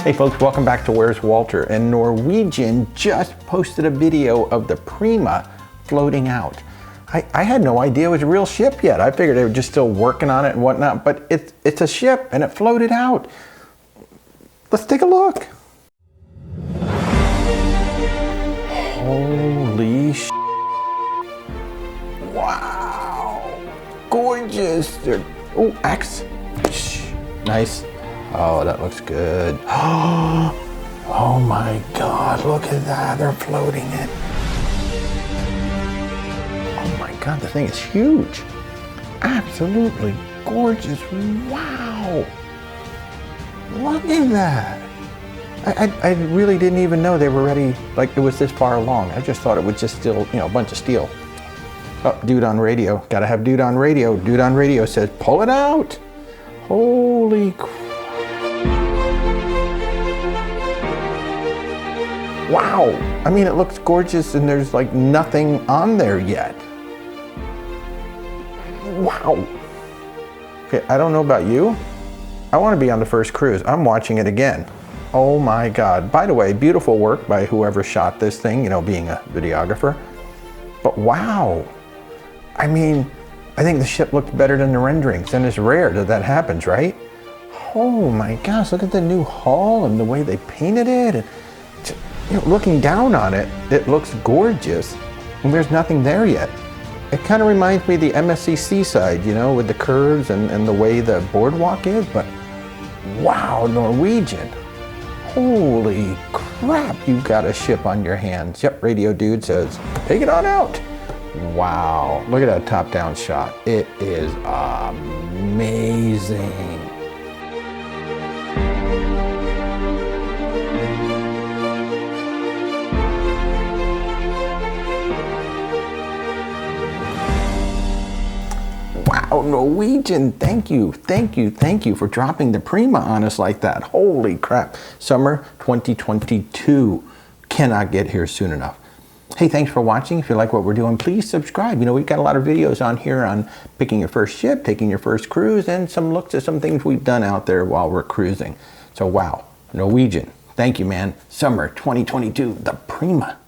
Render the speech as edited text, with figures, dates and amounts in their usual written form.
Hey folks, welcome back to Where's Walter. And Norwegian just posted a video of the Prima floating out. I had no idea it was a real ship yet. I figured they were just still working on it and whatnot, but it's a ship and it floated out. Let's take a look. Holy sh! Wow! Gorgeous! Oh, X. Nice. Oh, that looks good. Oh my God, look at that. They're floating it. Oh my God, the thing is huge. Absolutely gorgeous. Wow. Look at that. I really didn't even know they were ready, like it was this far along. I just thought it was just still, you know, a bunch of steel. Oh, dude on radio. Gotta have dude on radio. Dude on radio says, pull it out. Holy crap. Wow. I mean, it looks gorgeous and there's like nothing on there yet. Wow. Okay, I don't know about you. I want to be on the first cruise. I'm watching it again. Oh my God. By the way, beautiful work by whoever shot this thing, you know, being a videographer. But wow. I mean, I think the ship looks better than the renderings, and it's rare that happens, right? Oh my gosh, look at the new hull and the way they painted it. And, you know, looking down on it, it looks gorgeous, and there's nothing there yet. It kind of reminds me of the MSC Seaside, you know, with the curves and the way the boardwalk is, but wow, Norwegian. Holy crap, you've got a ship on your hands. Yep, radio dude says, take it on out. Wow, look at that top-down shot. It is amazing. Wow, Norwegian, thank you for dropping the Prima on us like that. Holy crap. Summer 2022. Cannot get here soon enough. Hey, thanks for watching. If you like what we're doing, please subscribe. You know, we've got a lot of videos on here on picking your first ship, taking your first cruise, and some looks at some things we've done out there while we're cruising. So wow, Norwegian, thank you, man. Summer 2022, the Prima.